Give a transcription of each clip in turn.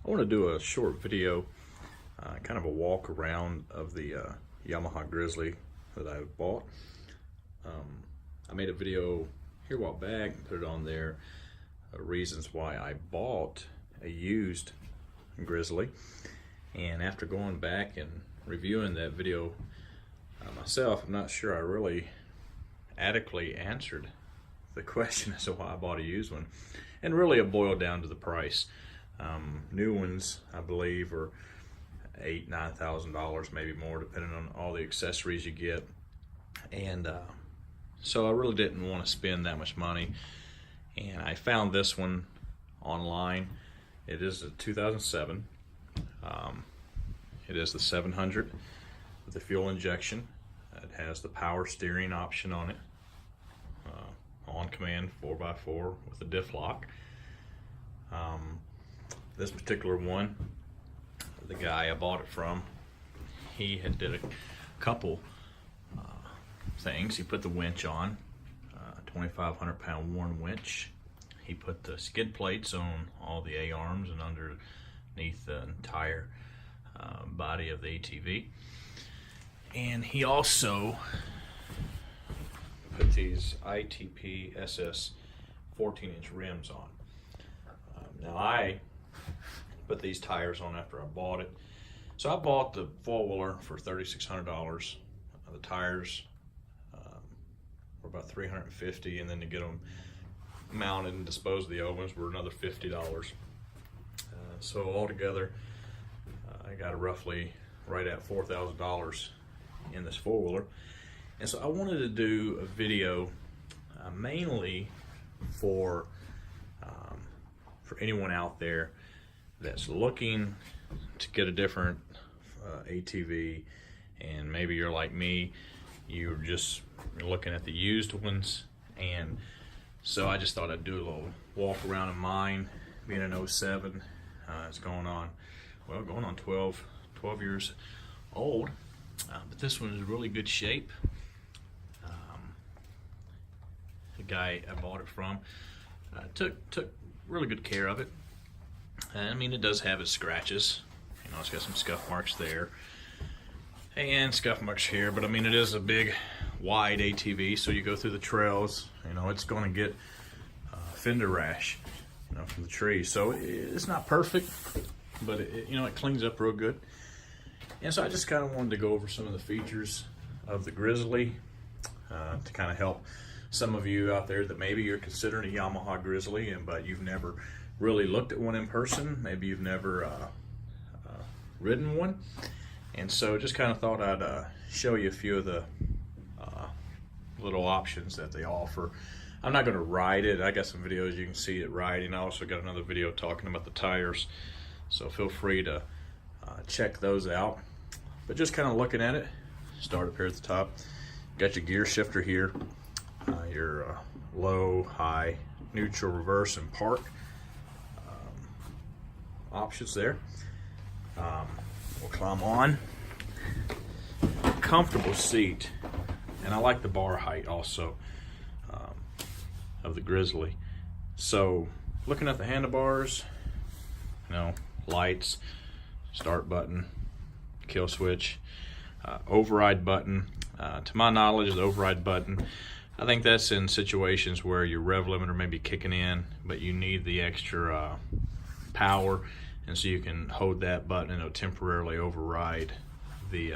I want to do a short video, kind of a walk around of the Yamaha Grizzly that I bought. I made a video here a while back and put it on there, reasons why I bought a used Grizzly. And after going back and reviewing that video myself, I'm not sure I really adequately answered the question as to why I bought a used one. And really it boiled down to the price. New ones, I believe, are $8,000–9,000, maybe more, depending on all the accessories you get. And so I really didn't want to spend that much money. And I found this one online. It is a 2007. It is the 700 with the fuel injection. It has the power steering option on it. On command 4x4 with a diff lock. This particular one, the guy I bought it from, he had did a couple things. He put the winch on, 2,500 pound Warn winch. He put the skid plates on all the A-arms and underneath the entire body of the ATV. And he also put these ITP SS 14-inch rims on. Now I put these tires on after I bought it. So I bought the four-wheeler for $3,600. The tires were about $350, and then to get them mounted and dispose of the old ones were another $50. So altogether, I got roughly right at $4,000 in this four-wheeler. And so I wanted to do a video mainly for anyone out there that's looking to get a different ATV, and maybe you're like me, you're looking at the used ones. And so I just thought I'd do a little walk around of mine, being an 07. It's going on 12 years old, but this one is in really good shape. The guy I bought it from took really good care of it. I mean, it does have its scratches. You know, it's got some scuff marks there and scuff marks here, but I mean, it is a big, wide ATV, so you go through the trails, you know, it's going to get fender rash, you know, from the trees. So it's not perfect, but it cleans up real good. And so I just kind of wanted to go over some of the features of the Grizzly to kind of help some of you out there that maybe you're considering a Yamaha Grizzly, but you've never really looked at one in person. Maybe you've never ridden one. And so just kind of thought I'd show you a few of the little options that they offer. I'm not going to ride it. I got some videos you can see it riding. I also got another video talking about the tires, so feel free to check those out. But just kind of looking at it, start up here at the top. Got your gear shifter here, your low, high, neutral, reverse, and park options there. We'll climb on. Comfortable seat, and I like the bar height also of the Grizzly. So looking at the handlebars, lights, start button, kill switch, override button. To my knowledge, the override button, I think that's in situations where your rev limiter may be kicking in, but you need the extra power, and so you can hold that button and it'll temporarily override the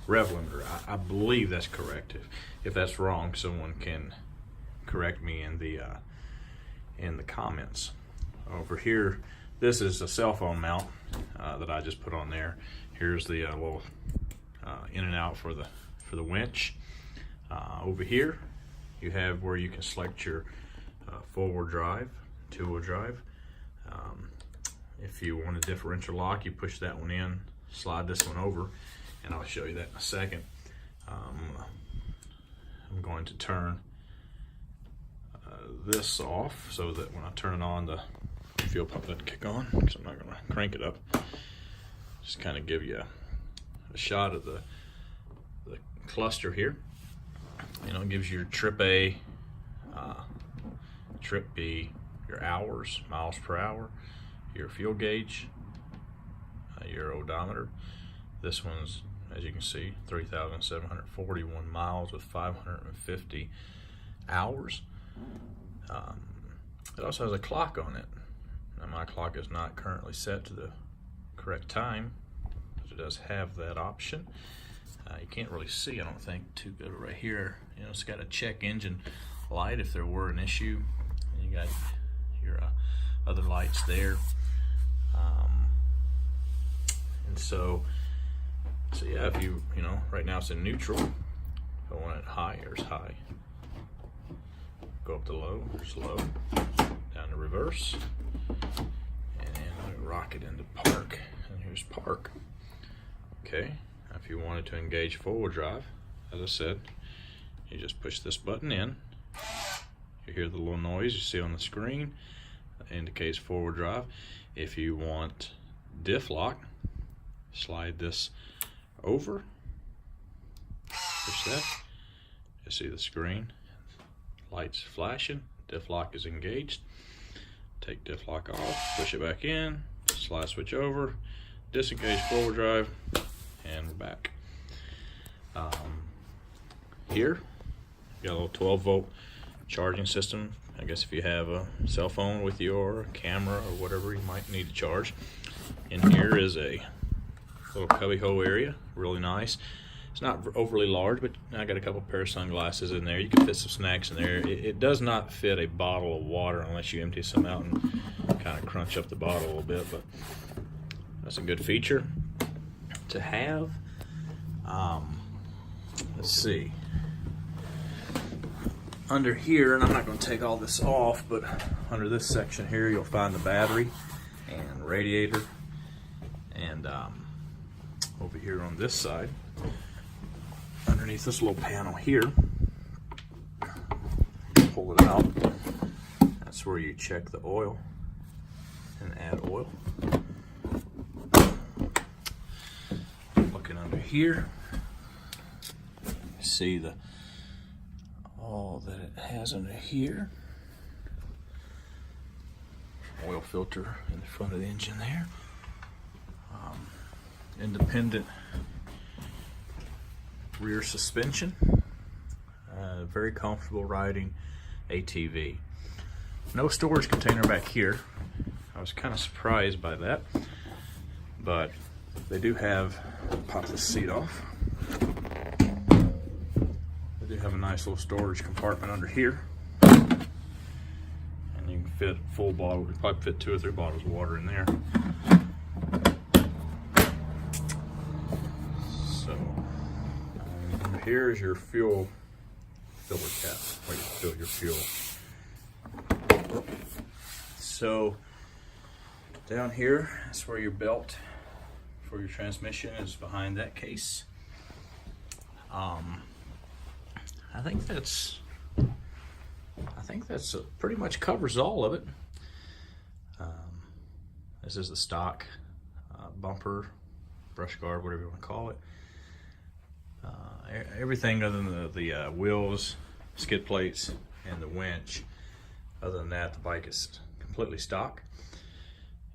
rev limiter. I believe that's correct. If that's wrong, someone can correct me in the comments. Over here, this is a cell phone mount that I just put on there. Here's the little in and out for the winch. Over here, you have where you can select your four-wheel drive, two-wheel drive. If you want a differential lock, you push that one in, slide this one over, and I'll show you that in a second. I'm going to turn this off so that when I turn it on, the fuel pump doesn't kick on, because I'm not going to crank it up. Just kind of give you a shot of the cluster here. It gives you your trip A, trip B, your hours, miles per hour, your fuel gauge, your odometer. This one's, as you can see, 3,741 miles with 550 hours. It also has a clock on it. Now my clock is not currently set to the correct time, but it does have that option. You can't really see, I don't think, too good right here. You know, it's got a check engine light if there were an issue. And you got your other lights there. And so yeah, if you know, right now it's in neutral. If I want it high, there's high. Go up to low, there's low. Down to reverse. And let me rock it into park. And here's park. Okay, now if you wanted to engage forward drive, as I said, you just push this button in. You hear the little noise you see on the screen. That indicates forward drive. If you want diff lock, slide this over. Push that. You see the screen. Lights flashing. Diff lock is engaged. Take diff lock off. Push it back in. Slide switch over. Disengage forward drive. And we're back. Here, you got a little 12-volt charging system. I guess if you have a cell phone with you or a camera or whatever you might need to charge. In here is a little cubby hole area, really nice. It's not overly large, but I got a couple pair of sunglasses in there. You can fit some snacks in there. It does not fit a bottle of water unless you empty some out and kind of crunch up the bottle a little bit, but that's a good feature to have. Let's see. Under here, and I'm not going to take all this off, but under this section here, you'll find the battery and radiator. And over here on this side, underneath this little panel here, pull it out. That's where you check the oil and add oil. Looking under here, you see all that it has under here. Oil filter in the front of the engine there. Independent rear suspension. Very comfortable riding ATV. No storage container back here. I was kind of surprised by that, but they do have, pop this seat off. They do have a nice little storage compartment under here. And you can fit a full bottle, you probably fit 2 or 3 bottles of water in there. Here's your fuel filler cap, where you fill your fuel. So down here, that's where your belt for your transmission is, behind that case. I think that's pretty much covers all of it. This is the stock bumper, brush guard, whatever you want to call it. Everything other than the wheels, skid plates, and the winch. Other than that, the bike is completely stock.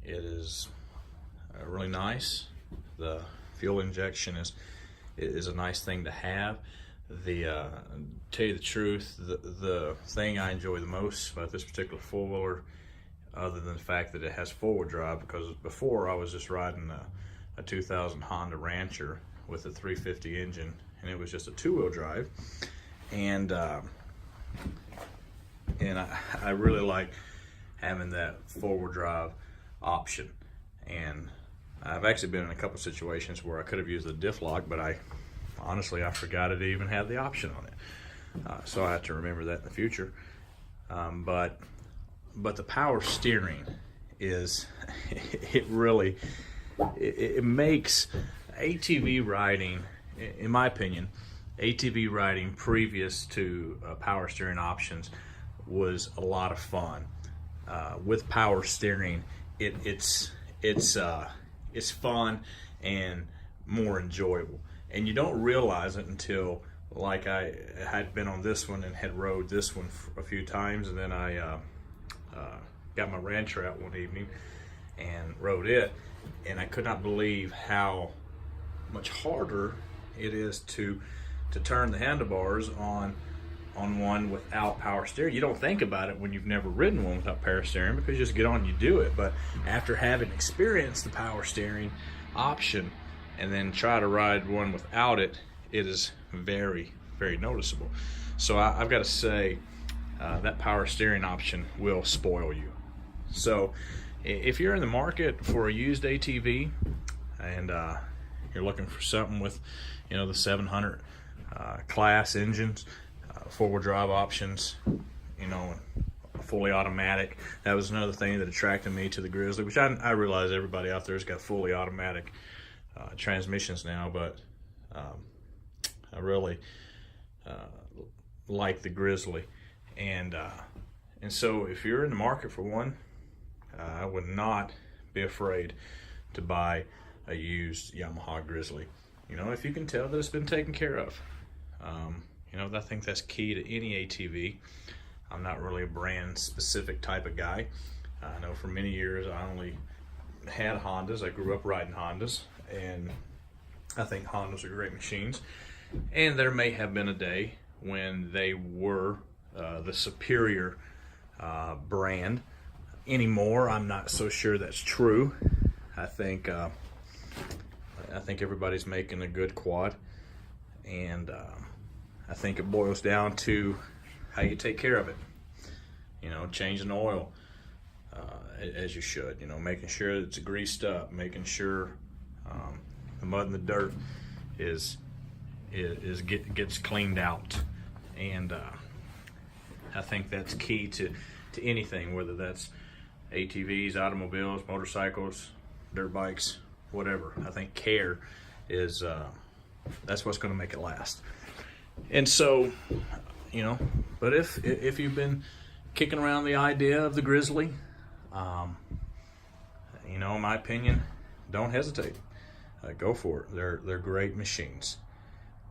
It is really nice. The fuel injection is a nice thing to have. To tell you the truth, the thing I enjoy the most about this particular four-wheeler, other than the fact that it has forward drive, because before I was just riding a 2000 Honda Rancher with a 350 engine, and it was just a 2-wheel drive, and I really like having that forward drive option. And I've actually been in a couple situations where I could have used the diff lock, but honestly I forgot it even had the option on it, so I have to remember that in the future. But the power steering is it makes ATV riding, in my opinion, ATV riding previous to power steering options was a lot of fun. With power steering, it's fun and more enjoyable, and you don't realize it until, like I had been on this one and had rode this one a few times, and then I got my Rancher out one evening, and rode it, and I could not believe how much harder it is to turn the handlebars on one without power steering. You don't think about it when you've never ridden one without power steering, because you just get on, you do it. But after having experienced the power steering option and then try to ride one without it, it is very, very noticeable. So I've got to say, that power steering option will spoil you. So if you're in the market for a used ATV and you're looking for something with, you know, the 700 class engines, four-wheel drive options, you know, fully automatic. That was another thing that attracted me to the Grizzly, which I realize everybody out there has got fully automatic transmissions now, but I really like the Grizzly. And so if you're in the market for one, I would not be afraid to buy a used Yamaha Grizzly. You know, if you can tell that it's been taken care of. You know, I think that's key to any ATV. I'm not really a brand specific type of guy. I know for many years I only had Hondas. I grew up riding Hondas, and I think Hondas are great machines. And there may have been a day when they were the superior brand. Anymore, I'm not so sure that's true. I think everybody's making a good quad, and I think it boils down to how you take care of it. You know, changing oil as you should. You know, making sure it's greased up, making sure the mud and the dirt gets cleaned out, and I think that's key to anything, whether that's ATVs, automobiles, motorcycles, dirt bikes, whatever. I think care is that's what's going to make it last. And so, you know, but if you've been kicking around the idea of the Grizzly, you know, in my opinion, don't hesitate. Go for it. They're great machines.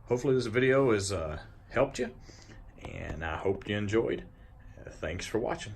Hopefully this video has helped you, and I hope you enjoyed. Thanks for watching.